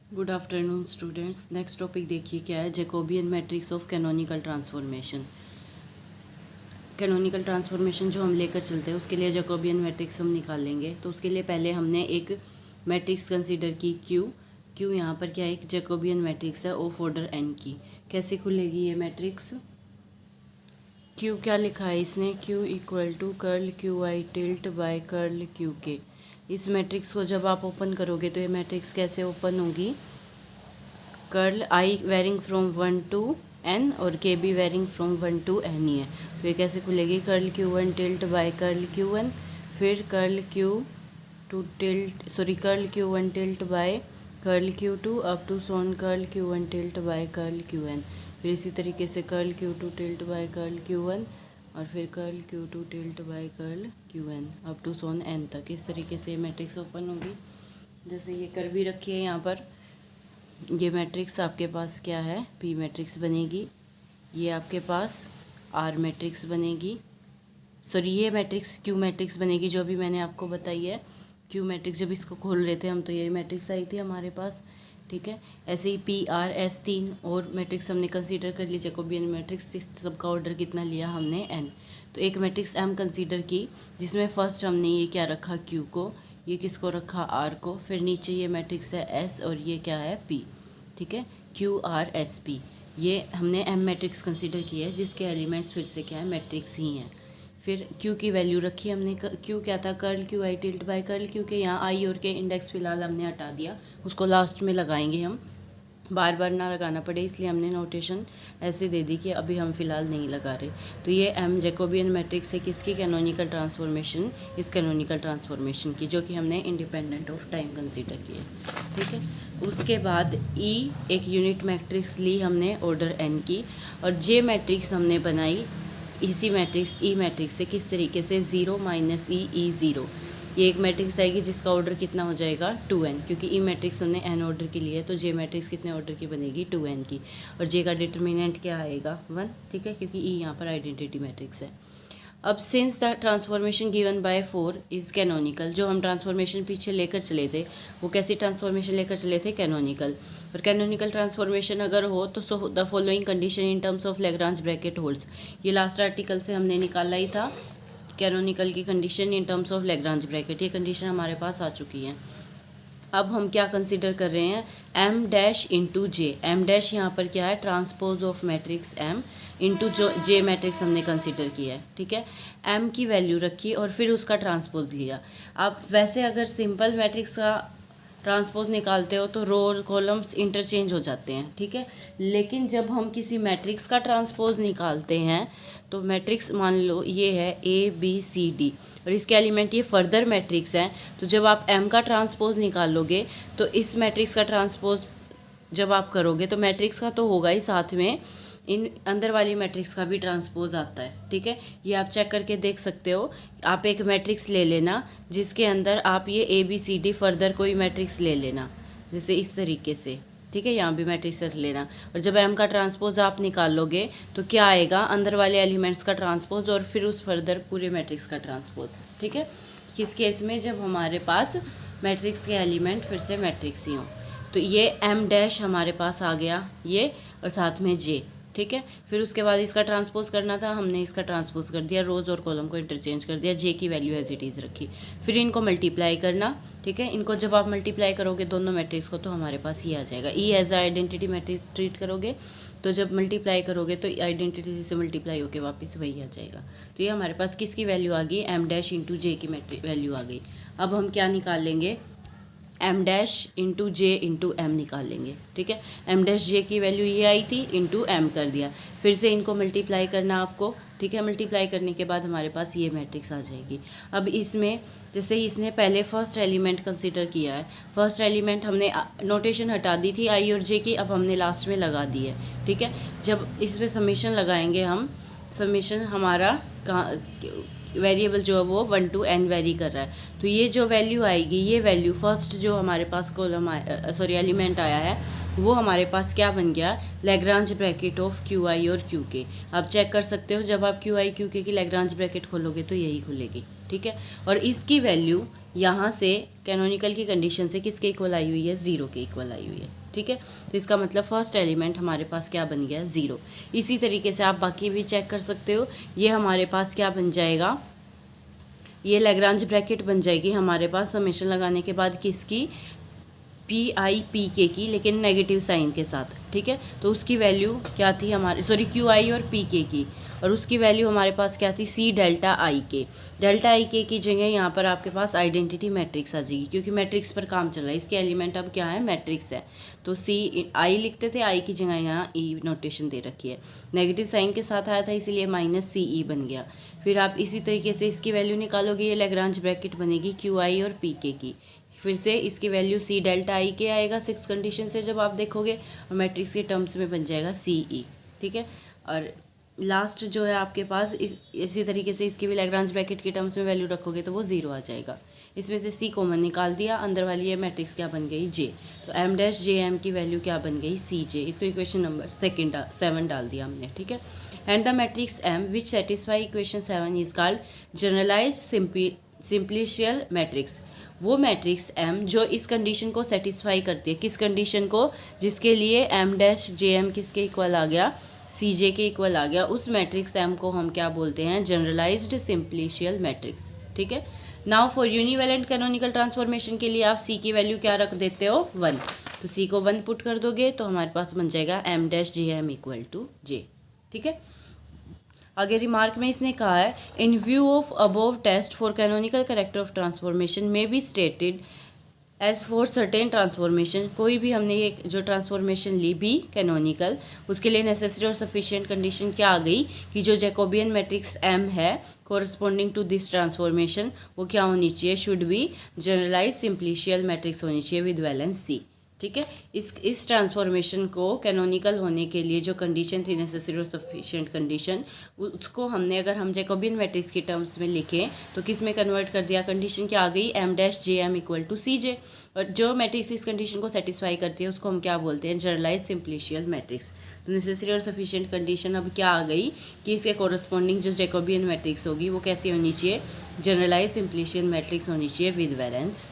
Good afternoon students. Next topic देखिए क्या है, Jacobian matrix of canonical transformation. Canonical transformation जो हम लेकर चलते हैं उसके लिए जैकोबियन मैट्रिक्स हम निकालेंगे। तो उसके लिए पहले हमने एक मैट्रिक्स कंसीडर की क्यू यहाँ पर क्या है, एक जैकोबियन मैट्रिक्स है ऑफ ऑर्डर एन की। कैसे खुलेगी ये मैट्रिक्स? क्यू क्या लिखा है इसने, Q equal to curl Q I tilt by curl Q K. इस मैट्रिक्स को जब आप ओपन करोगे तो ये मैट्रिक्स कैसे ओपन होगी, curl I varying from 1 to n और के भी वेरिंग फ्रॉम 1 टू n ही है। तो ये कैसे खुलेगी, curl Q1 tilt by curl Q1, फिर curl Q2 curl Q1 tilt by curl Q2 up to so on curl Q1 tilt by curl Qn। फिर इसी तरीके से curl Q2 tilt by curl Q1 और फिर curl Q2 tilt by curl Qn up to so on n तक। इस तरीके से मैट्रिक्स ओपन होगी। जैसे ये कर भी रखी है यहाँ पर, ये मैट्रिक्स आपके पास क्या है, पी मैट्रिक्स बनेगी। ये आपके पास आर मैट्रिक्स बनेगी, सॉरी ये मैट्रिक्स क्यू मैट्रिक्स बनेगी जो भी मैंने आपको बताई है। क्यू मैट्रिक्स जब इसको खोल रहे थे हम तो ये मैट्रिक्स आई थी हमारे पास, ठीक है। ऐसे ही पी आर एस 3 और मैट्रिक्स हमने कंसीडर कर ली जैकोबियन मैट्रिक्स। इस सबका ऑर्डर कितना लिया हमने, एन। तो एक मैट्रिक्स एम कंसीडर की जिसमें फर्स्ट हमने ये क्या रखा, क्यू को, ये किसको रखा, आर को। फिर नीचे ये मैट्रिक्स है एस और ये क्या है, पी, ठीक है। क्यू आर एस पी ये हमने एम मैट्रिक्स कंसीडर किया है जिसके एलिमेंट्स फिर से क्या है, मैट्रिक्स ही हैं। फिर क्यू की वैल्यू रखी हमने, क्यू क्या था, curl Q I tilt by curl Q K. यहाँ आई और के इंडेक्स फिलहाल हमने हटा दिया, उसको लास्ट में लगाएंगे हम, बार बार ना लगाना पड़े इसलिए हमने नोटेशन ऐसे दे दी कि अभी हम फिलहाल नहीं लगा रहे। तो ये एम जैकोबियन मैट्रिक्स है किसकी, कैनोनिकल ट्रांसफॉर्मेशन, इस कैनोनिकल ट्रांसफॉर्मेशन की, जो कि हमने इंडिपेंडेंट ऑफ टाइम कंसीडर किया, ठीक है। उसके बाद ई एक यूनिट मैट्रिक्स ली हमने ऑर्डर एन की, और जे मैट्रिक्स हमने बनाई इसी मैट्रिक्स ई मैट्रिक्स से। किस तरीके से, 0 माइनस ई ई 0। ये एक मैट्रिक्स आएगी जिसका ऑर्डर कितना हो जाएगा, 2n, क्योंकि ई मैट्रिक्स हमने n ऑर्डर की लिए है तो जे मैट्रिक्स कितने ऑर्डर की बनेगी, 2n की। और जे का डिटर्मिनेंट क्या आएगा, 1, ठीक है, क्योंकि ई यहाँ पर आइडेंटिटी मैट्रिक्स है। अब since the transformation given by 4 is canonical, जो हम ट्रांसफॉर्मेशन पीछे लेकर चले थे वो कैसी ट्रांसफॉर्मेशन लेकर चले थे, कैनोनिकल। और कैनोनिकल ट्रांसफॉर्मेशन अगर हो तो so the following condition in terms of Lagrange bracket holds. ये लास्ट आर्टिकल से हमने निकाला ही था, कैनोनिकल की condition in terms of Lagrange bracket. ये कंडीशन हमारे पास आ चुकी है। अब हम क्या कंसीडर कर रहे हैं, M dash into J. M dash यहाँ पर क्या है, transpose of matrix M into जो जे मैट्रिक्स हमने कंसीडर किया है, ठीक है। एम की वैल्यू रखी और फिर उसका ट्रांसपोज लिया। आप वैसे अगर सिंपल मैट्रिक्स का ट्रांसपोज निकालते हो तो रो और कॉलम्स इंटरचेंज हो जाते हैं, ठीक है। लेकिन जब हम किसी मैट्रिक्स का ट्रांसपोज निकालते हैं तो मैट्रिक्स मान लो ये है ए बी सी डी और इसके एलिमेंट ये फर्दर मैट्रिक्स हैं, तो जब आप एम का ट्रांसपोज निकालोगे तो इस मैट्रिक्स का ट्रांसपोज जब आप करोगे तो मैट्रिक्स का तो होगा ही, साथ में इन अंदर वाली मैट्रिक्स का भी ट्रांसपोज आता है, ठीक है। ये आप चेक करके देख सकते हो। आप एक मैट्रिक्स ले लेना जिसके अंदर आप ये A B C D further कोई मैट्रिक्स ले लेना, जैसे इस तरीके से, ठीक है। यहाँ भी मैट्रिक्स रख लेना और जब एम का ट्रांसपोज आप निकालोगे तो क्या आएगा, अंदर वाले एलिमेंट्स का ट्रांसपोज और फिर उस फर्दर पूरे मैट्रिक्स का ट्रांसपोज, ठीक है। किस केस में, जब हमारे पास मैट्रिक्स के एलिमेंट फिर से मैट्रिक्स ही हों। तो ये एम डैश हमारे पास आ गया ये, और साथ में जे, ठीक है। फिर उसके बाद इसका ट्रांसपोज करना था, हमने इसका ट्रांसपोज कर दिया, रोज़ और कॉलम को इंटरचेंज कर दिया, जे की वैल्यू एज इट इज़ रखी। फिर इनको मल्टीप्लाई करना, ठीक है। इनको जब आप मल्टीप्लाई करोगे दोनों मैट्रिक्स को तो हमारे पास ये आ जाएगा। ई एज आइडेंटिटी मैट्रिक्स ट्रीट करोगे तो जब मल्टीप्लाई करोगे तो आइडेंटिटी से मल्टीप्लाई होकर वापस वही आ जाएगा। तो ये हमारे पास किसकी वैल्यू आ गई, एम डैश इंटू जे की वैल्यू आ गई। अब हम क्या निकालेंगे, M dash into J into M निकाल लेंगे, ठीक है। एम डैश जे की वैल्यू ये आई थी, इंटू एम कर दिया, फिर से इनको मल्टीप्लाई करना आपको, ठीक है। मल्टीप्लाई करने के बाद हमारे पास ये मैट्रिक्स आ जाएगी। अब इसमें जैसे इसने पहले फर्स्ट एलिमेंट कंसीडर किया है, फर्स्ट एलिमेंट हमने नोटेशन हटा दी थी आई और जे की, अब हमने लास्ट में लगा दी है, ठीक है। जब इसमें समीशन लगाएंगे हम, समीशन हमारा कहाँ, वेरिएबल जो है वो 1 to n वेरी कर रहा है, तो ये जो वैल्यू आएगी, ये वैल्यू फर्स्ट जो हमारे पास कॉलम एलिमेंट आया है वो हमारे पास क्या बन गया, Lagrange bracket of Q I और क्यू के। आप चेक कर सकते हो जब आप क्यू आई क्यू के की लैग्रांज ब्रैकेट खोलोगे तो यही खुलेगी, ठीक है। और इसकी वैल्यू यहाँ से कैनोनिकल की कंडीशन से किसके इक्वल आई हुई है, 0 के इक्वल आई हुई है। ठीक है, तो इसका मतलब फर्स्ट एलिमेंट हमारे पास क्या बन गया, 0। इसी तरीके से आप बाकी भी चेक कर सकते हो। ये हमारे पास क्या बन जाएगा, ये लैग्रांज ब्रैकेट बन जाएगी हमारे पास समेशन लगाने के बाद किसकी, पी आई पी के की, लेकिन नेगेटिव साइन के साथ। ठीक है, तो उसकी वैल्यू क्या थी हमारे, सॉरी क्यू आई और पी के की, और उसकी वैल्यू हमारे पास क्या थी, सी डेल्टा आई के। डेल्टा आई के की जगह यहाँ पर आपके पास आइडेंटिटी मैट्रिक्स आ जाएगी, क्योंकि मैट्रिक्स पर काम चल रहा है। इसके एलिमेंट अब क्या है, मैट्रिक्स है, तो सी आई लिखते थे, आई की जगह यहाँ ई नोटेशन दे रखी है। नेगेटिव साइन के साथ आया था इसीलिए माइनस सी ई बन गया। फिर आप इसी तरीके से इसकी वैल्यू निकालोगे, ये लैग्रांज ब्रैकेट बनेगी क्यू आई और पी के की। फिर से इसकी वैल्यू सी डेल्टा आई के आएगा 6 कंडीशन से जब आप देखोगे, और मैट्रिक्स के टर्म्स में बन जाएगा सी ई। ठीक है, और लास्ट जो है आपके पास इसी तरीके से इसकी भी लैग्रांज ब्रैकेट के टर्म्स में वैल्यू रखोगे तो वो 0 आ जाएगा। इसमें से सी कॉमन निकाल दिया, अंदर वाली ये मैट्रिक्स क्या बन गई, जे। तो एम डैश जे एम की वैल्यू क्या बन गई, सी जे। इसको इक्वेशन नंबर 7 डाल दिया हमने। ठीक है, and the matrix M which satisfy equation 7 is called generalize symplectic matrix. वो मैट्रिक्स एम जो इस कंडीशन को सेटिस्फाई करती है, किस कंडीशन को, जिसके लिए एम डैश जे एम किसके इक्वल आ गया, सी जे के इक्वल आ गया, उस मैट्रिक्स एम को हम क्या बोलते हैं, जनरलाइज्ड सिंप्लिशियल मैट्रिक्स। ठीक है, नाउ फॉर यूनिवेलेंट कैनोनिकल ट्रांसफॉर्मेशन के लिए आप सी की वैल्यू क्या रख देते हो, 1। तो सी को 1 पुट कर दोगे तो हमारे पास बन जाएगा M dash J M equal to J. ठीक है, आगे रिमार्क में इसने कहा है, in view of above test for canonical character of transformation may be stated as for certain transformation. कोई भी हमने ये जो ट्रांसफॉर्मेशन ली भी कैनोनिकल, उसके लिए नेसेसरी और सफिशिएंट कंडीशन क्या आ गई कि जो जैकोबियन मैट्रिक्स एम है कोरस्पॉन्डिंग टू दिस ट्रांसफॉर्मेशन वो क्या होनी चाहिए, should be generalise symplectic matrix होनी चाहिए विद वैलेंस सी। ठीक है, इस ट्रांसफॉर्मेशन को कैनोनिकल होने के लिए जो कंडीशन थी नेसेसरी और सफिशिएंट कंडीशन, उसको हमने अगर हम जैकोबियन मैट्रिक्स के टर्म्स में लिखें तो किस में कन्वर्ट कर दिया, कंडीशन क्या आ गई, M dash J M equal to C J. और जो मैट्रिक्स इस कंडीशन को सेटिस्फाई करती है उसको हम क्या बोलते हैं, जनरलाइज सिंप्लिशियल मैट्रिक्स। तो नेसेसरी और सफिशिएंट कंडीशन अब क्या आ गई कि इसके कोरस्पॉन्डिंग जो जैकोबियन मैट्रिक्स होगी वो कैसी होनी चाहिए, जनरलाइज सिंप्लिशियल मैट्रिक्स होनी चाहिए विद वैलेंस